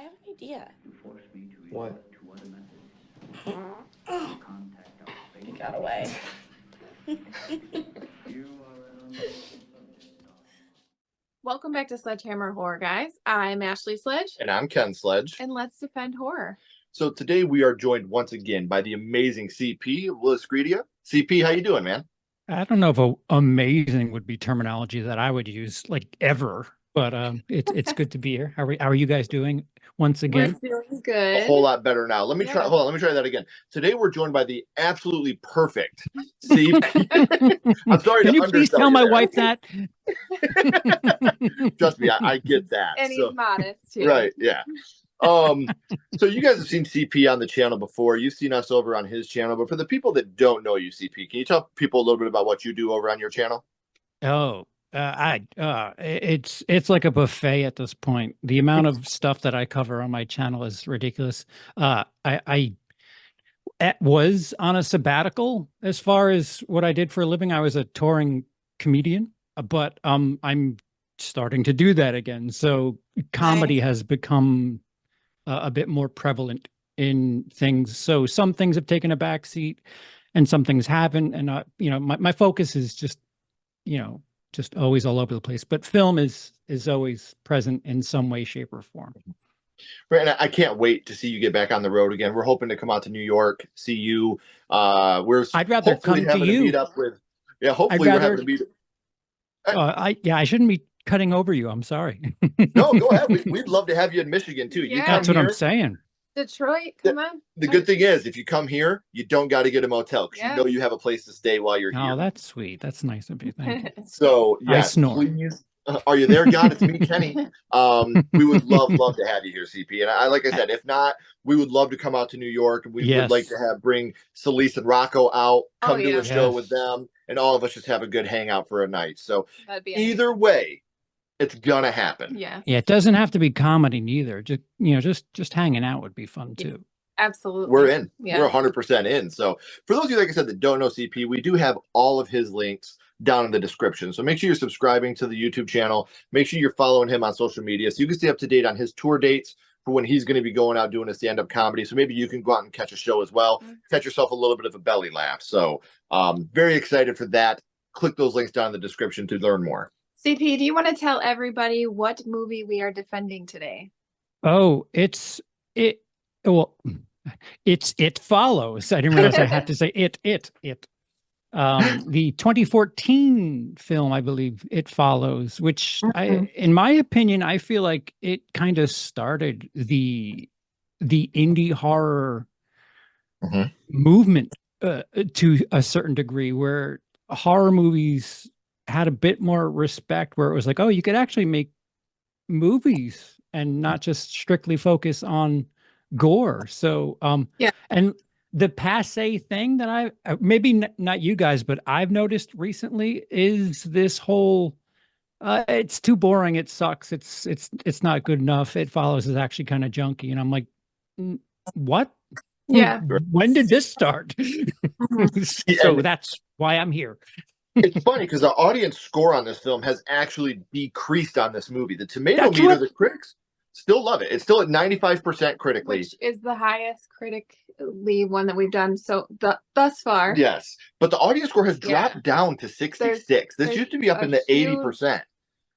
have an idea. What? Oh, he got away. Welcome back to Sledgehammer Horror, guys. I'm Ashley Sledge. And I'm Ken Sledge. And let's defend horror. So today we are joined once again by the amazing CP of WILIscredia. CP, how you doing, man? I don't know if amazing would be terminology that I would use like ever, but it's good to be here. How are you guys doing once again? We're doing good. A whole lot better now. Let me try. Hold on. Let me try that again. Today we're joined by the absolutely perfect CP. I'm sorry. Can you please tell my wife that? Trust me, I get that. And he's modest too. Right? Yeah. So you guys have seen CP on the channel before. You've seen us over on his channel, but for the people that don't know you, CP, can you tell people a little bit about what you do over on your channel? Oh, it's like a buffet at this point. The amount of stuff that I cover on my channel is ridiculous. I was on a sabbatical as far as what I did for a living. I was a touring comedian, but I'm starting to do that again. So comedy has become a bit more prevalent in things. So some things have taken a back seat and some things haven't. And, my focus is just always all over the place. But film is always present in some way, shape, or form. Right, and I can't wait to see you get back on the road again. We're hoping to come out to New York, see you. I'd rather come to you. Meet up with, hopefully we're having a meet. I shouldn't be cutting over you. I'm sorry. No, go ahead. We'd love to have you in Michigan too. Yeah. That's what I'm saying. Detroit, come on. The good thing is, if you come here, you don't got to get a motel because you know you have a place to stay while you're here. Oh, that's sweet. That's nice of you. Thank you. So, I snore. Please. Are you there, God? It's me, Kenny. We would love to have you here, CP. And like I said, if not, we would love to come out to New York. We would like to bring Celise and Rocco out, come do a show with them, and all of us just have a good hangout for a night. So either way, it's gonna happen. Yeah. Yeah. It doesn't have to be comedy neither. Just hanging out would be fun too. Absolutely. We're in. Yeah. We're 100% in. So for those of you, like I said, that don't know CP, we do have all of his links down in the description. So make sure you're subscribing to the YouTube channel. Make sure you're following him on social media so you can stay up to date on his tour dates for when he's going to be going out doing a stand-up comedy. So maybe you can go out and catch a show as well. Catch yourself a little bit of a belly laugh. So very excited for that. Click those links down in the description to learn more. CP, do you want to tell everybody what movie we are defending today? Oh, It Follows. I didn't realize I had to say it. The 2014 film, I believe, It Follows, which in my opinion, I feel like it kind of started the indie horror movement to a certain degree, where horror movies had a bit more respect, where it was like, oh, you could actually make movies and not just strictly focus on gore. So and the passe thing that I maybe not you guys, but I've noticed recently is this whole it's too boring, it sucks, it's not good enough, It Follows is actually kind of junky, and I'm like, what? Yeah. When did this start? So that's why I'm here. It's funny because the audience score on this film has actually decreased on this movie. The tomato meter, the critics still love it. It's still at 95% critically. Which is the highest critically one that we've done thus far. Yes. But the audience score has dropped down to 66. This used to be up in the 80%.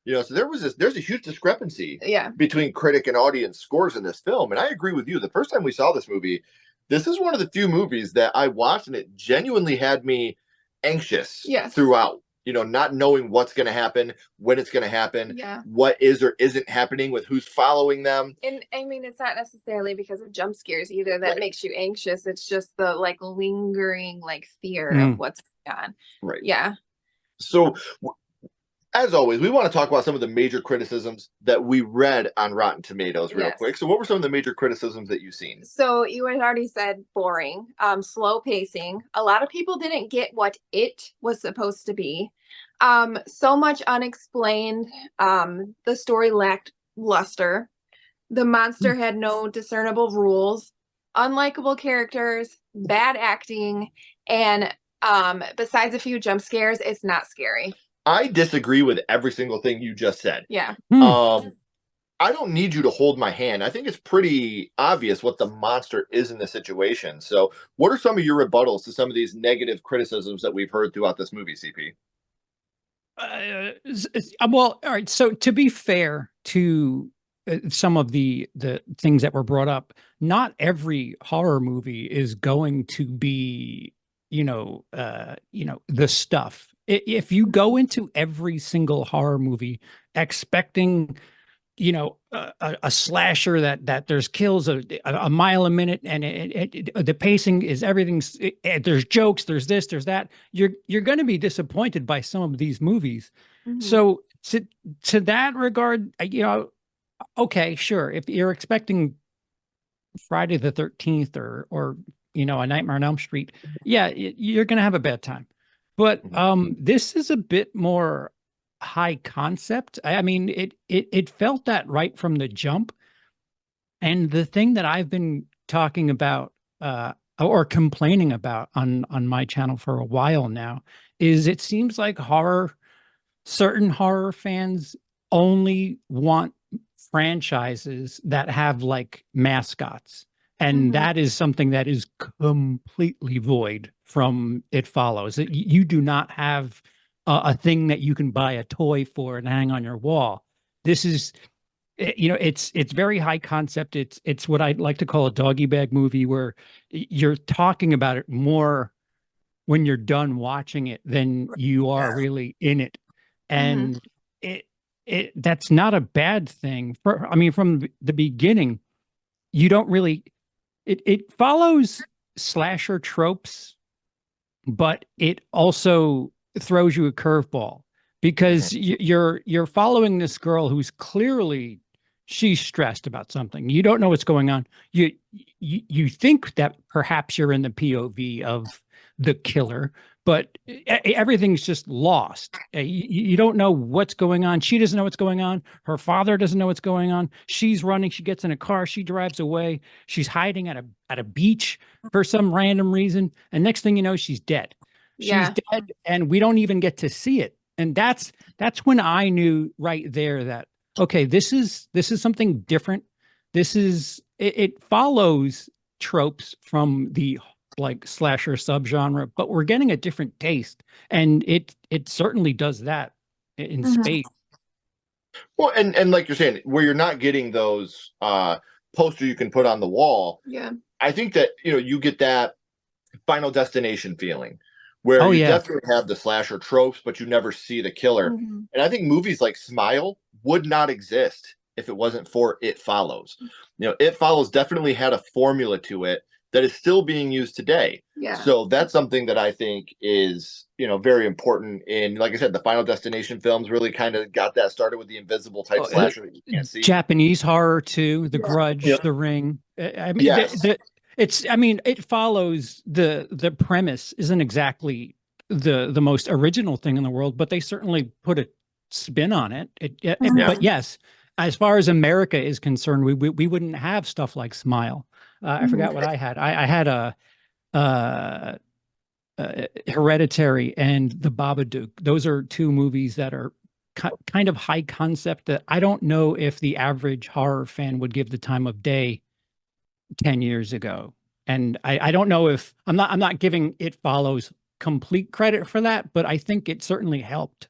So there's a huge discrepancy between critic and audience scores in this film. And I agree with you. The first time we saw this movie, this is one of the few movies that I watched and it genuinely had me anxious throughout. Not knowing what's going to happen, when it's going to happen, what is or isn't happening with who's following them. And I mean, it's not necessarily because of jump scares either that makes you anxious. It's just the lingering fear of what's going on. Right. Yeah. So as always, we want to talk about some of the major criticisms that we read on Rotten Tomatoes real quick. So what were some of the major criticisms that you've seen? So you had already said boring, slow pacing. A lot of people didn't get what it was supposed to be. So much unexplained. The story lacked luster. The monster had no discernible rules. Unlikable characters, bad acting, and besides a few jump scares, it's not scary. I disagree with every single thing you just said. Yeah. I don't need you to hold my hand. I think it's pretty obvious what the monster is in the situation. So, what are some of your rebuttals to some of these negative criticisms that we've heard throughout this movie, CP? Well, all right. So to be fair to some of the things that were brought up, not every horror movie is going to be, the stuff. If you go into every single horror movie expecting, a slasher that there's kills a mile a minute, and the pacing is everything's, there's jokes, there's this, there's that, you're going to be disappointed by some of these movies. So to that regard, okay, sure, if you're expecting Friday the 13th or a Nightmare on Elm Street, yeah, you're going to have a bad time. But this is a bit more high concept. I mean, it felt that right from the jump. And the thing that I've been talking about or complaining about on my channel for a while now is it seems like certain horror fans only want franchises that have like mascots. And that is something that is completely void from It Follows. You do not have a thing that you can buy a toy for and hang on your wall. This is, it's very high concept. It's what I'd like to call a doggy bag movie, where you're talking about it more when you're done watching it than you are really in it. And that's not a bad thing. I mean, from the beginning, you don't really, it follows slasher tropes, but it also throws you a curveball because you're following this girl who's clearly, she's stressed about something. You don't know what's going on. You think that perhaps you're in the POV of the killer, but everything's just lost. You don't know what's going on. She doesn't know what's going on. Her father doesn't know what's going on. She's running. She gets in a car. She drives away. She's hiding at a beach for some random reason. And next thing you know, she's dead. She's dead, and we don't even get to see it. And that's when I knew right there that, okay, this is something different. It follows tropes from the like slasher subgenre, but we're getting a different taste, and it certainly does that in spades. Well, and like you're saying, where you're not getting those poster you can put on the wall. Yeah, I think that you get that Final Destination feeling, where you definitely have the slasher tropes, but you never see the killer. And I think movies like Smile would not exist if it wasn't for It Follows. It Follows definitely had a formula to it that is still being used today. Yeah. So that's something that I think is, very important in, like I said, the Final Destination films really kind of got that started with the invisible type slasher that you can't see. Japanese horror too, The Grudge, The Ring. I mean, It Follows, the premise isn't exactly the most original thing in the world, but they certainly put a spin on it. But yes, as far as America is concerned, we wouldn't have stuff like Smile. I forgot what I had. I had a Hereditary and The Babadook. Those are two movies that are kind of high concept that I don't know if the average horror fan would give the time of day 10 years ago. And I don't know if I'm not giving It Follows complete credit for that, but I think it certainly helped.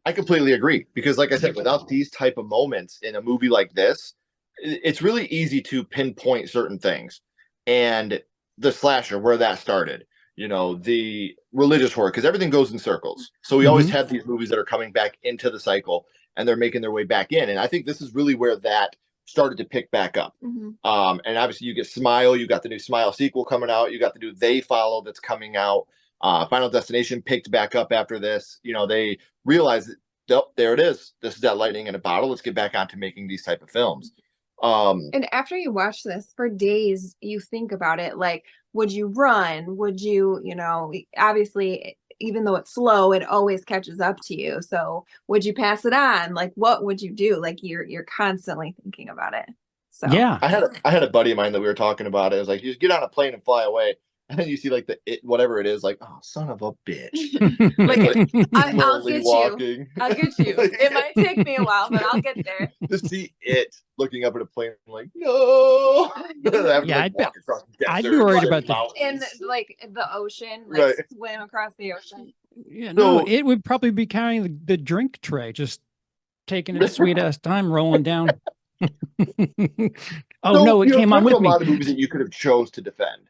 I completely agree, because like I said, without these type of moments in a movie like this, it's really easy to pinpoint certain things. And the slasher, where that started, the religious horror, because everything goes in circles. So we always have these movies that are coming back into the cycle, and they're making their way back in. And I think this is really where that started to pick back up. And obviously you get Smile, you got the new Smile sequel coming out, you got the new They Follow that's coming out. Final Destination picked back up after this. They realized that, oh, there it is. This is that lightning in a bottle. Let's get back onto making these type of films. And after you watch this for days, you think about it, like, would you run? Would you, obviously, even though it's slow, it always catches up to you. So would you pass it on? Like, what would you do? Like, you're constantly thinking about it. So yeah, I had a buddy of mine that we were talking about it. It was like, you just get on a plane and fly away. and then you see like whatever it is, like, oh, son of a bitch. Like, I'll slowly get walking. you. I'll get you. It might take me a while, but I'll get there. To see it looking up at a plane, like, no. Yeah, walk across the I'd desert, be worried about that. In like the ocean, like swim across the ocean. Yeah, no, it would probably be carrying the drink tray, just taking its sweet ass time, rolling down. Oh no, it came on with me. A lot of movies that you could have chose to defend,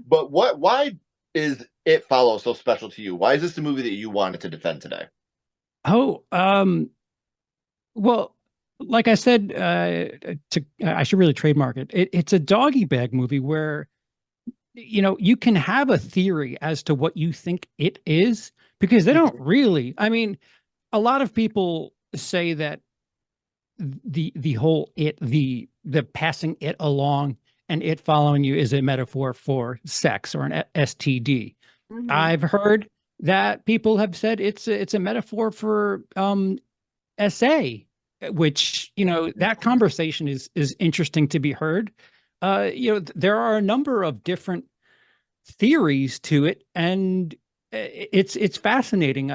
but why is It Follows so special to you? Why is this the movie that you wanted to defend today? Oh, well, like I said, I should really trademark it. It's a doggy bag movie where, you know, you can have a theory as to what you think it is, because they don't really. I mean, a lot of people say that the whole the passing it along and it following you is a metaphor for sex or an STD. I've heard that people have said it's a metaphor for SA, which, you know, that conversation is interesting to be heard. You know, there are a number of different theories to it, and it's fascinating.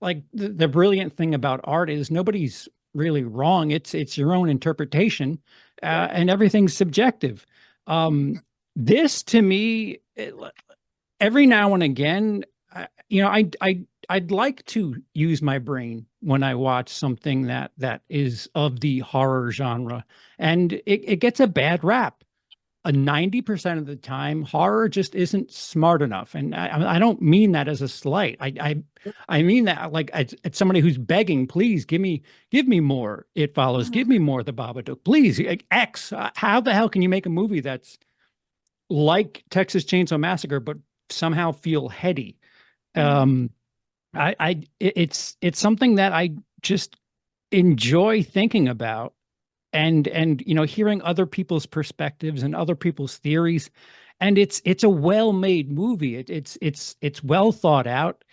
Like the brilliant thing about art is nobody's really wrong. It's your own interpretation, and everything's subjective. This to me, every now and again, you know, I'd like to use my brain when I watch something that is of the horror genre, and it gets a bad rap. 90% of the time, horror just isn't smart enough, and I don't mean that as a slight. I mean that like it's somebody who's begging, please give me more It Follows, give me more The Babadook, please. X. How the hell can you make a movie that's like Texas Chainsaw Massacre but somehow feel heady? It's something that I just enjoy thinking about, and you know, hearing other people's perspectives and other people's theories, and it's a well-made movie. It's well thought out.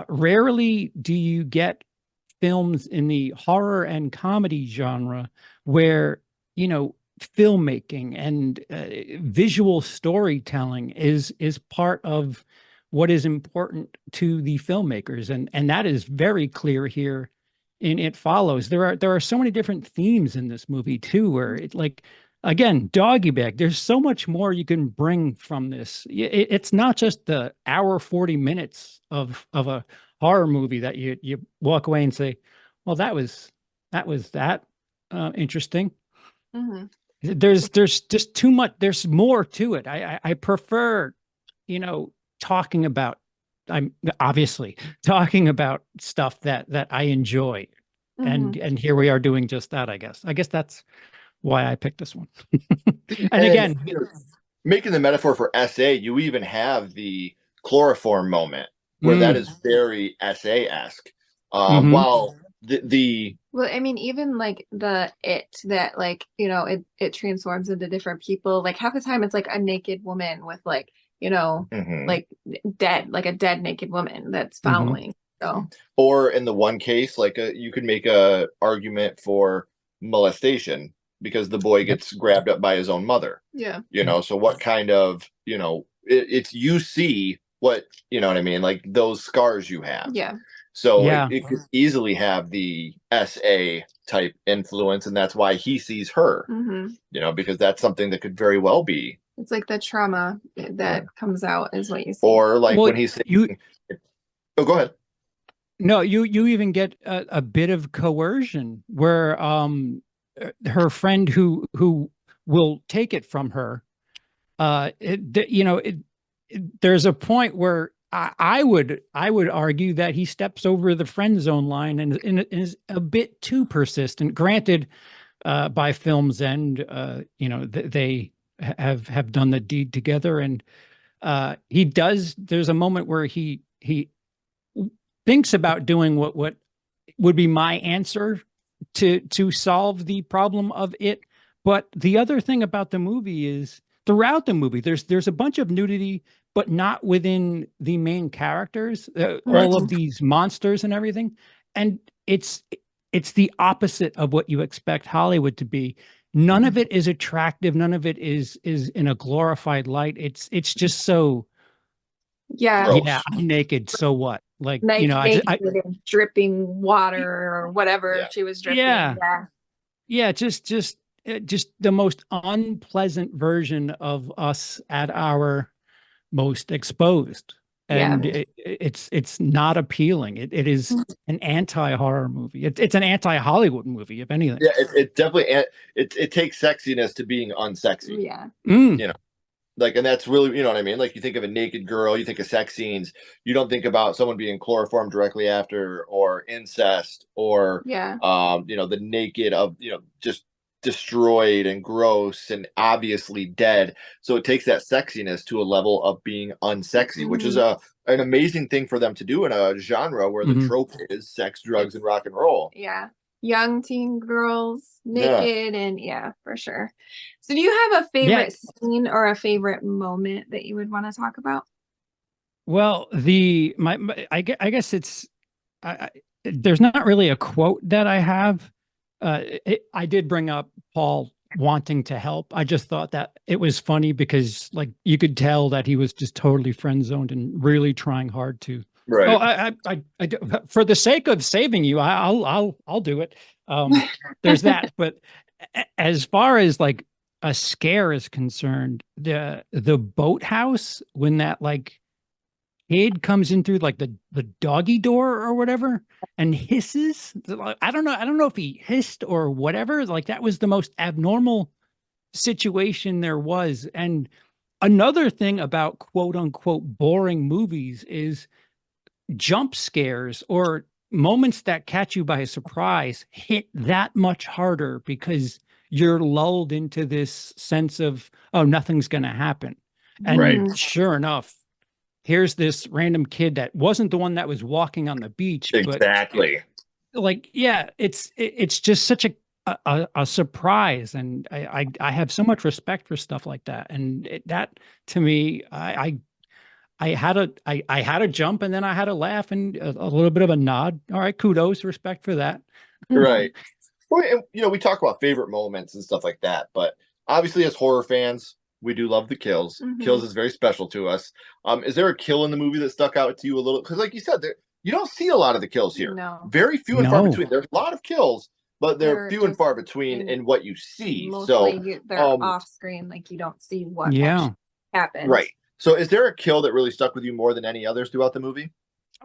Rarely do you get films in the horror and comedy genre where, you know, filmmaking and visual storytelling is part of what is important to the filmmakers, and that is very clear here in It Follows. There are so many different themes in this movie too, where it, like, again, doggy bag, there's so much more you can bring from this. It's not just the hour 40 minutes of a horror movie that you walk away and say, well, that was interesting. There's just too much. There's more to it. I prefer, you know, I'm obviously talking about stuff that I enjoy, and here we are doing just that. I guess that's why I picked this one. And again, you know, making the metaphor for SA, you even have the chloroform moment where that is very SA-esque. While well, I mean, even like that, like, you know, it transforms into different people. Like half the time it's like a naked woman with, like, you know, like a dead naked woman that's following. So, or in the one case, like you could make a argument for molestation because the boy gets grabbed up by his own mother. Yeah. You know, so what kind of, you know, it's you see what, you know what I mean? Like those scars you have. Yeah. So it could easily have the SA type influence, and that's why he sees her. You know, because that's something that could very well be. It's like the trauma that comes out is what you see. Or like when he's saying, oh, go ahead. No, you even get a bit of coercion where her friend who will take it from her, you know, there's a point where I would argue that he steps over the friend zone line and is a bit too persistent. Granted, by film's end, you know, they have done the deed together, and he does. There's a moment where he thinks about doing what would be my answer to solve the problem of it. But the other thing about the movie is throughout the movie, there's a bunch of nudity, but not within the main characters, all of these monsters and everything. And it's the opposite of what you expect Hollywood to be. None of it is attractive. None of it is in a glorified light. It's just so Yeah. Gross. Yeah, I'm naked. So what? Like, Like naked I and dripping water or whatever Yeah. she was dripping. yeah, Yeah. yeah, just the most unpleasant version of us at our most exposed. Yeah. And it's not appealing. It is an anti-horror movie. It's an anti-Hollywood movie, if anything. Yeah, it definitely it takes sexiness to being unsexy. Yeah. You know, like, and that's really, you know what I mean? Like, you think of a naked girl, you think of sex scenes, you don't think about someone being chloroformed directly after, or incest, or Yeah. the naked of, just destroyed and gross and obviously dead. So it takes that sexiness to a level of being unsexy, which is an amazing thing for them to do in a genre where the trope is sex, drugs, and rock and roll. Yeah. Young teen girls Yeah. naked and for sure. So do you have a favorite scene or a favorite moment that you would want to talk about? Well, I guess it's there's not really a quote that I have. I did bring up Paul wanting to help. I just thought that it was funny because, like, you could tell that he was just totally friend zoned and really trying hard to. Right. Oh, I do, for the sake of saving you, I'll do it. There's that, but as far as like a scare is concerned, the boathouse, when that like kid comes in through like the doggy door or whatever and hisses. I don't know if he hissed or whatever. Like, that was the most abnormal situation there was. And another thing about quote unquote boring movies is jump scares or moments that catch you by surprise hit that much harder because you're lulled into this sense of, oh, nothing's going to happen. And sure enough, here's this random kid that wasn't the one that was walking on the beach. Exactly. But like, yeah, it's just such a surprise. And I have so much respect for stuff like that. And that to me, I had a jump, and then I had a laugh and a little bit of a nod. All right, kudos, respect for that. Right. Well, we talk about favorite moments and stuff like that, but obviously as horror fans, we do love the kills. Kills is very special to us. Is there a kill in the movie that stuck out to you a little? Because like you said, you don't see a lot of the kills here. No. Very few and far between. There's a lot of kills, but they're few and far between in what you see. Mostly they're off screen, like you don't see what actually happened. Right. So is there a kill that really stuck with you more than any others throughout the movie?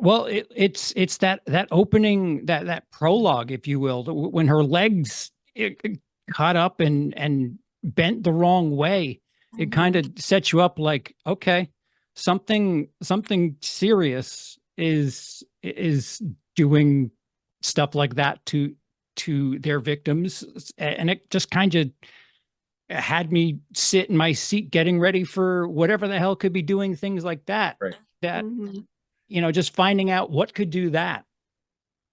Well, it's that opening, that prologue, if you will, when her legs cut up and bent the wrong way. It kind of sets you up like, okay, something serious is doing stuff like that to their victims, and it just kind of had me sit in my seat getting ready for whatever the hell could be doing things like that. Right. That just finding out what could do that.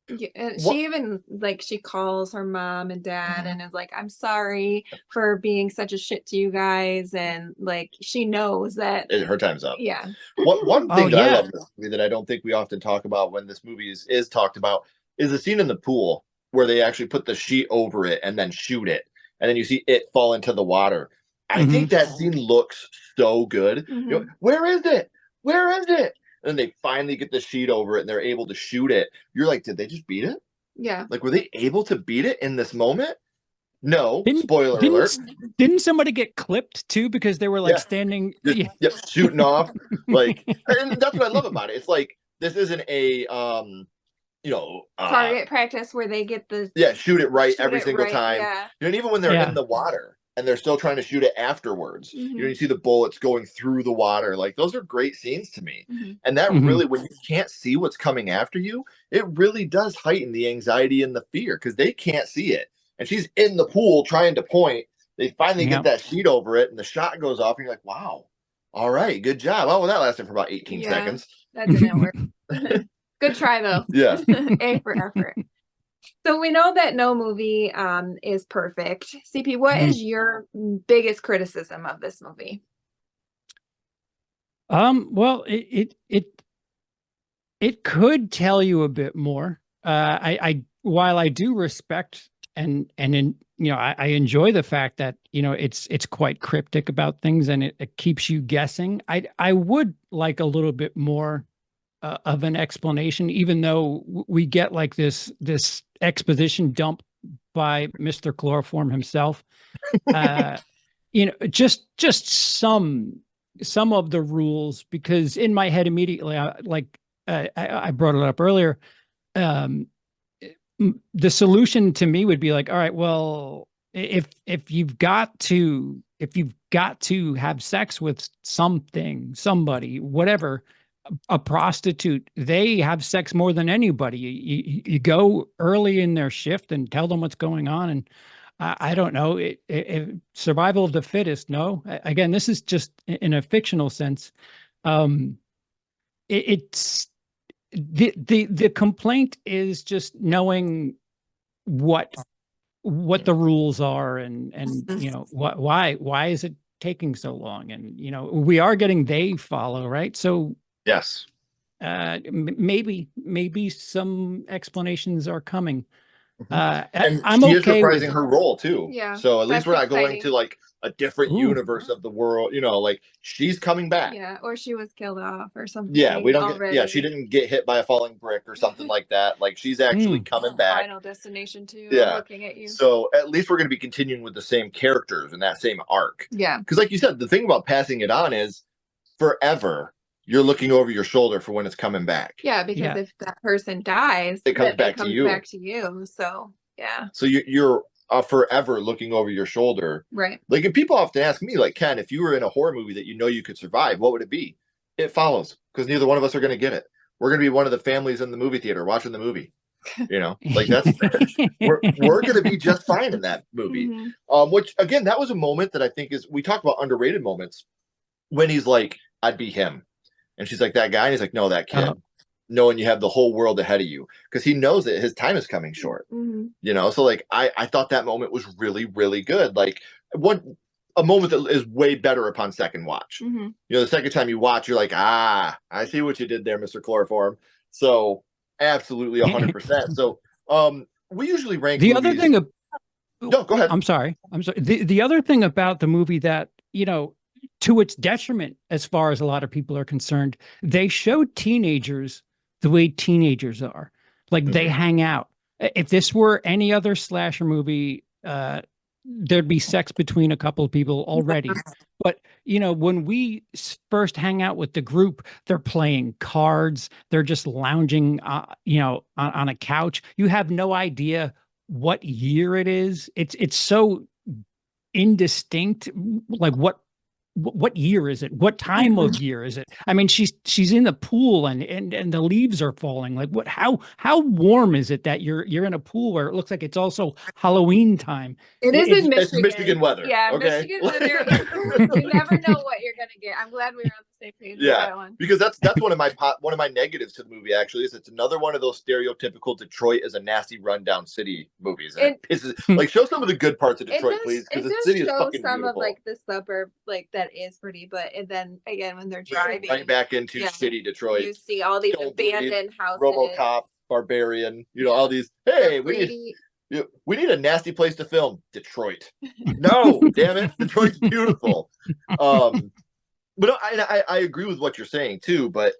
Yeah, she even she calls her mom and dad and is like, I'm sorry for being such a shit to you guys, and like she knows that her time's up. Yeah. One thing that I love in this movie that I don't think we often talk about when this movie is talked about is the scene in the pool where they actually put the sheet over it and then shoot it, and then you see it fall into the water. I think that scene looks so good. Where is it? Where is it? And they finally get the sheet over it and they're able to shoot it. You're like, did they just beat it? Yeah. Like, were they able to beat it in this moment? No. Spoiler alert. Didn't somebody get clipped too because they were standing shooting off? Like, and that's what I love about it. It's like, this isn't a target practice where they get the shoot it right every single time. Yeah. And even when they're in the water and they're still trying to shoot it afterwards, you see the bullets going through the water. Like, those are great scenes to me. And that really, when you can't see what's coming after you, it really does heighten the anxiety and the fear because they can't see it. And she's in the pool trying to point. They finally get that sheet over it and the shot goes off and you're like, wow, all right, good job. Oh, well, that lasted for about 18 seconds. That didn't work. Good try though. Yeah. A for effort. So we know that no movie is perfect. CP, what is your biggest criticism of this movie? Well, it could tell you a bit more. While I do respect then, I enjoy the fact that, it's quite cryptic about things, and it keeps you guessing. I would like a little bit more of an explanation, even though we get like this exposition dump by Mr. Chloroform himself. Just some of the rules, because in my head immediately, I brought it up earlier. The solution to me would be like, all right, well, if you've got to have sex with somebody, whatever, a prostitute, they have sex more than anybody. You go early in their shift and tell them what's going on. And I don't know, survival of the fittest. No, again, this is just in a fictional sense. It's the complaint is just knowing what the rules are, and why is it taking so long? And we are getting they follow, right? So yes, maybe some explanations are coming. And I'm she okay is reprising with her role too. Yeah, So at least we're not exciting. going to like a different universe of the world. Like she's coming back. Yeah, or she was killed off or something. Yeah, we don't already. she didn't get hit by a falling brick or something like that. Like she's actually coming back. Final Destination 2. Yeah, I'm looking at you. So at least we're going to be continuing with the same characters and that same arc. Yeah, because like you said, the thing about passing it on is forever. You're looking over your shoulder for when it's coming back. Yeah, because if that person dies, it comes back to you. So yeah. So you're forever looking over your shoulder. Right. Like, and people often ask me, like, Ken, if you were in a horror movie that you could survive, what would it be? It Follows, because neither one of us are going to get it. We're going to be one of the families in the movie theater watching the movie. Like that's we're going to be just fine in that movie. Mm-hmm. Which again, that was a moment that I think we talk about underrated moments, when he's like, I'd be him. And she's like, that guy. And he's like, no, that kid. Knowing you have the whole world ahead of you, because he knows that his time is coming short. So like I thought that moment was really, really good. Like a moment that is way better upon second watch. The second time you watch, you're like, I see what you did there, Mr. Chloroform. So absolutely 100%. So we usually rank the movies. other thing no, go ahead. I'm sorry. The other thing about the movie that, to its detriment, as far as a lot of people are concerned, they showed teenagers the way teenagers are. Like they hang out. If this were any other slasher movie, there'd be sex between a couple of people already. But, when we first hang out with the group, they're playing cards. They're just lounging, on a couch. You have no idea what year it is. It's so indistinct. Like what year is it? What time of year is it? I mean, she's in the pool and the leaves are falling. Like how warm is it that you're in a pool where it looks like it's also Halloween time? It is in Michigan. It's Michigan weather. Yeah, okay? Michigan weather. You never know what you're gonna get. I'm glad we were on the same page with that one. Because that's one of my negatives to the movie. Actually, is it's another one of those stereotypical Detroit is a nasty rundown city movies. And it pisses, like, show some of the good parts of Detroit, please, because the city is fucking some beautiful. Of like the suburb, like that is pretty, but then again when they're driving right back into shitty Detroit, you see all these abandoned houses, RoboCop, Barbarian, all these. Hey, we need a nasty place to film. Detroit. No, damn it, Detroit's beautiful. But I agree with what you're saying too. But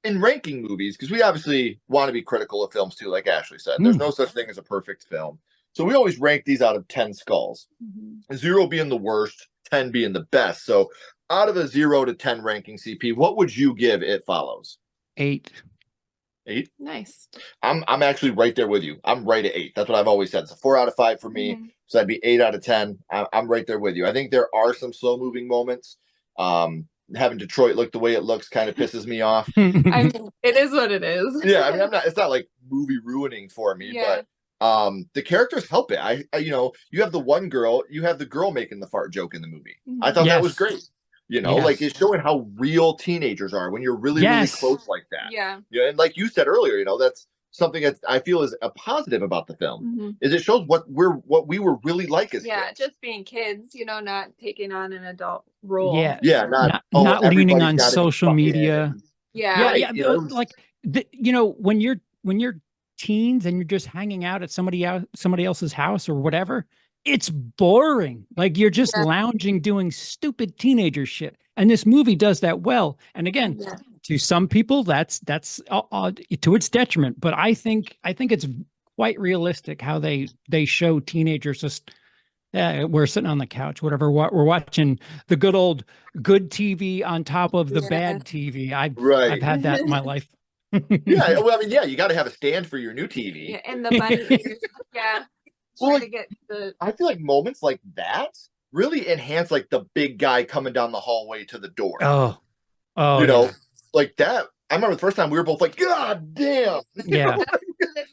in ranking movies, because we obviously want to be critical of films too, like Ashley said, there's no such thing as a perfect film. So we always rank these out of 10 skulls. 0 being the worst, 10 being the best. So out of a 0 to 10 ranking, CP, what would you give It Follows? 8. 8? Nice. I'm actually right there with you. I'm right at 8. That's what I've always said. It's a 4 out of 5 for me. So that'd be 8 out of 10. I'm right there with you. I think there are some slow moving moments. Having Detroit look the way it looks kind of pisses me off. I mean, it is what it is. Yeah, I mean, it's not like movie ruining for me, but the characters help it. I you have the one girl, you have the girl making the fart joke in the movie. I thought that was great. Like it's showing how real teenagers are when you're really, really close like that. Yeah. And like you said earlier, that's something that I feel is a positive about the film. Is it shows what we were really like as kids. Just being kids, not taking on an adult role. Not leaning on social media. Right. Like when you're teens and you're just hanging out at somebody else's house or whatever, it's boring. Like you're just lounging doing stupid teenager shit. And this movie does that well. And again, to some people, that's to its detriment. But I think it's quite realistic how they show teenagers just we're sitting on the couch, whatever. We're watching the good TV on top of the bad TV. I've had that in my life. Yeah, well, I mean, you got to have a stand for your new TV. Yeah, and the bunny ears. Yeah. Well, to get the... I feel like moments like that really enhance like the big guy coming down the hallway to the door. Oh, you know, like that. I remember the first time we were both like, God damn. Yeah.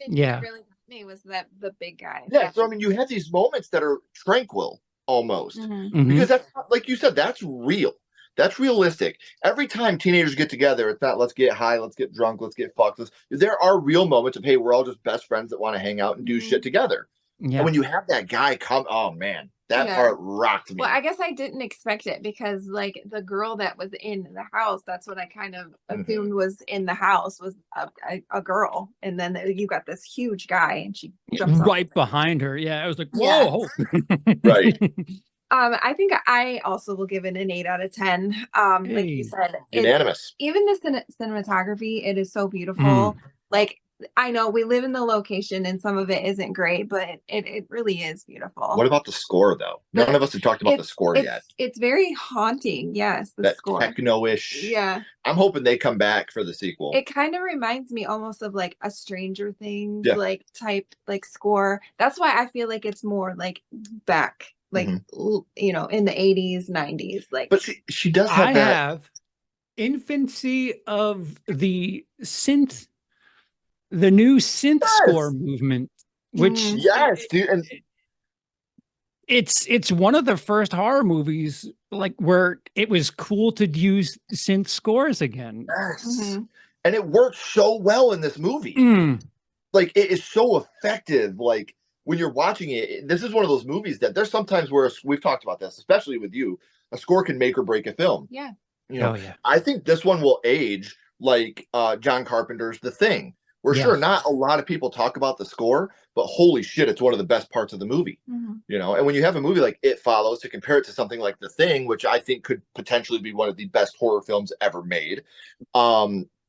Yeah. Really got me was that the big guy. Yeah. So I mean, you have these moments that are tranquil almost because that's like you said, that's real. That's realistic. Every time teenagers get together, it's not let's get high, let's get drunk, let's get fucked. There are real moments of, hey, we're all just best friends that want to hang out and do shit together. Yeah. And when you have that guy come, oh man, that part rocked me. Well, I guess I didn't expect it because like the girl that was in the house, that's what I kind of assumed was in the house was a girl. And then you got this huge guy and she jumps right behind her. Yeah. I was like, whoa. Right. I think I also will give it an 8 out of 10. Like you said, unanimous. Even the cinematography, it is so beautiful. Like I know we live in the location and some of it isn't great, but it really is beautiful. What about the score though? None of us have talked about the score yet. It's very haunting. Yes, the score. Techno-ish. Yeah. I'm hoping they come back for the sequel. It kind of reminds me almost of like a Stranger Things like type like score. That's why I feel like it's more like back. Like you know, in the 80s, 90s, like. But she does have that. I have infancy of the new synth score movement, which dude, and it's one of the first horror movies like where it was cool to use synth scores again. Yes. And it works so well in this movie. Like it is so effective. Like when you're watching it, this is one of those movies that there's sometimes where we've talked about this, especially with you, a score can make or break a film. Yeah. You know, I think this one will age like John Carpenter's The Thing. We're sure not a lot of people talk about the score, but holy shit, it's one of the best parts of the movie. You know, and when you have a movie like It Follows, to compare it to something like The Thing, which I think could potentially be one of the best horror films ever made,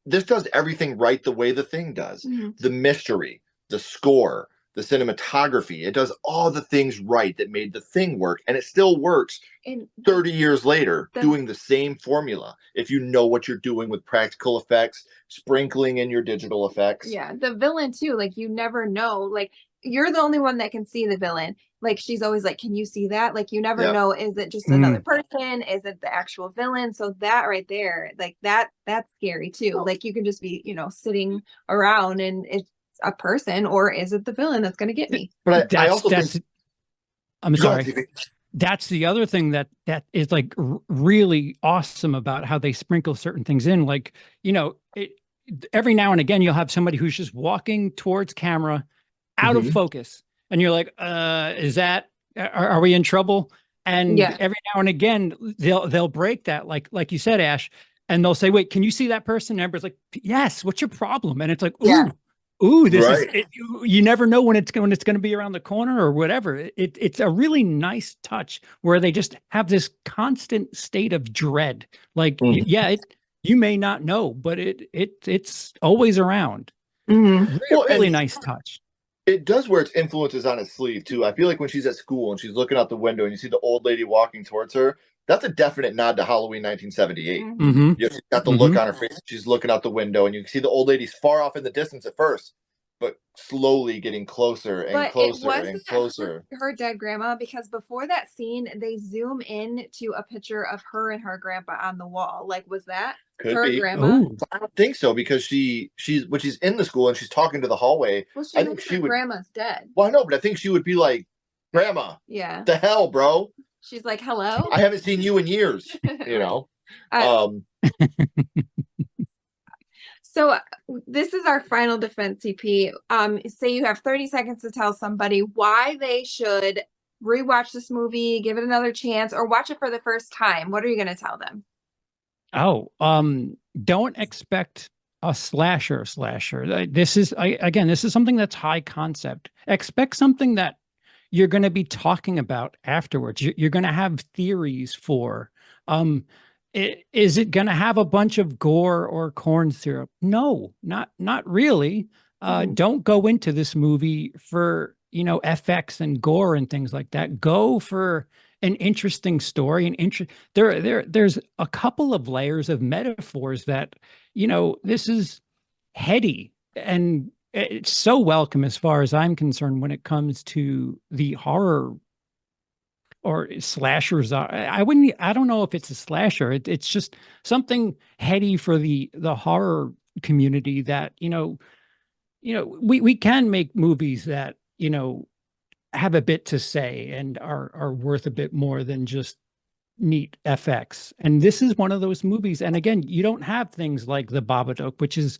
this does everything right the way The Thing does. The mystery, the score, the cinematography, it does all the things right that made The Thing work, and it still works 30 years later doing the same formula if you know what you're doing with practical effects, sprinkling in your digital effects. Yeah, the villain too, like you never know, like you're the only one that can see the villain. Like she's always like, can you see that? Like you never know, is it just another person? Is it the actual villain? So that right there, like that's scary too. Like you can just be, you know, sitting around and it's a person, or is it the villain that's going to get me? But I also think, I'm sorry. That's the other thing that is like really awesome about how they sprinkle certain things in. Like, you know, every now and again, you'll have somebody who's just walking towards camera out of focus. And you're like, is that, are we in trouble? And every now and again, they'll break that. Like you said, Ash, and they'll say, wait, can you see that person? And everybody's like, yes, what's your problem? And it's like, ooh, this is it, you never know when it's going to be around the corner or whatever. It's a really nice touch where they just have this constant state of dread. Like, you may not know, but it's always around. Really nice touch. It does wear its influences on its sleeve too. I feel like when she's at school and she's looking out the window and you see the old lady walking towards her, that's a definite nod to Halloween 1978. She's got the look on her face. She's looking out the window, and you can see the old lady's far off in the distance at first, but slowly getting closer and closer and closer. Her dead grandma, because before that scene, they zoom in to a picture of her and her grandpa on the wall. Like, was that her grandma? I don't think so, because she's when she's in the school and she's talking to the hallway. Well, I think she would. Grandma's dead. Well, I know, but I think she would be like, "Grandma, the hell, bro." She's like, hello? I haven't seen you in years, you know? So this is our final defense, CP. Say you have 30 seconds to tell somebody why they should rewatch this movie, give it another chance, or watch it for the first time. What are you going to tell them? Don't expect a slasher. This is again, this is something that's high concept. Expect something that you're going to be talking about afterwards. You're going to have theories for. Is it going to have a bunch of gore or corn syrup? No, not really. Don't go into this movie for, you know, FX and gore and things like that. Go for an interesting story. There's a couple of layers of metaphors that, you know, this is heady, and it's so welcome as far as I'm concerned when it comes to the horror or slashers. I don't know if it's a slasher. It's just something heady for the horror community that, you know, we can make movies that, you know, have a bit to say and are worth a bit more than just neat FX. And this is one of those movies. And again, you don't have things like The Babadook, which is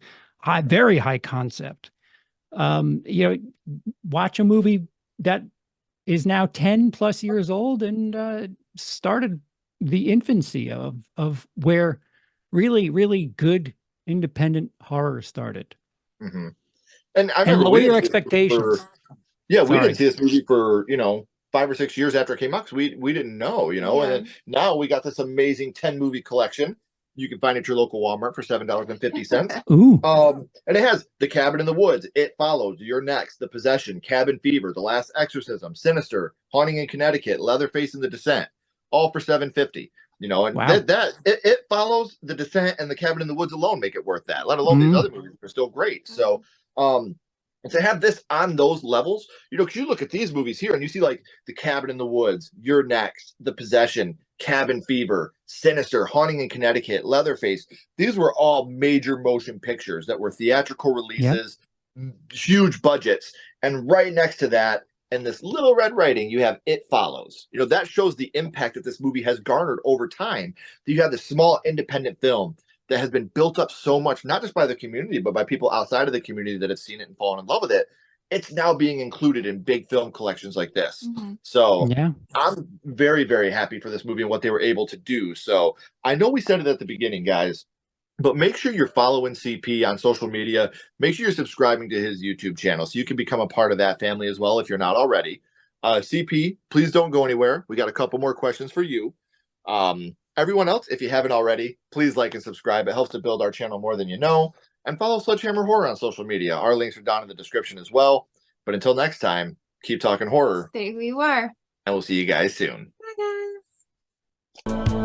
very high concept. You know, watch a movie that is now 10 plus years old and started the infancy of where really good independent horror started. Mm-hmm. And I And remember lower your expectations. Yeah, we Sorry. didn't see this movie for, you know, 5 or 6 years after it came out, because we didn't know, you know. And then now we got this amazing 10 movie collection. You can find it at your local Walmart for $7.50. Ooh. And it has The Cabin in the Woods, It Follows, You're Next, The Possession, Cabin Fever, The Last Exorcism, Sinister, Haunting in Connecticut, Leatherface and The Descent, all for $7.50. You know, and Wow. It Follows, The Descent, and The Cabin in the Woods alone make it worth that. Let alone these other movies are still great. So, and to have this on those levels, you know, because you look at these movies here and you see like The Cabin in the Woods, You're Next, The Possession, Cabin Fever, Sinister, Haunting in Connecticut, Leatherface. These were all major motion pictures that were theatrical releases, huge budgets. And right next to that, in this little red writing, you have It Follows. You know, that shows the impact that this movie has garnered over time. You have this small independent film that has been built up so much, not just by the community, but by people outside of the community that have seen it and fallen in love with it. It's now being included in big film collections like this. So I'm very, very happy for this movie and what they were able to do. So I know we said it at the beginning, guys, but make sure you're following CP on social media. Make sure you're subscribing to his YouTube channel so you can become a part of that family as well if you're not already. CP, please don't go anywhere. We got a couple more questions for you. Everyone else, if you haven't already, please like and subscribe. It helps to build our channel more than you know. And follow Sledgehammer Horror on social media. Our links are down in the description as well. But until next time, keep talking horror. Stay who you are. And we'll see you guys soon. Bye, guys.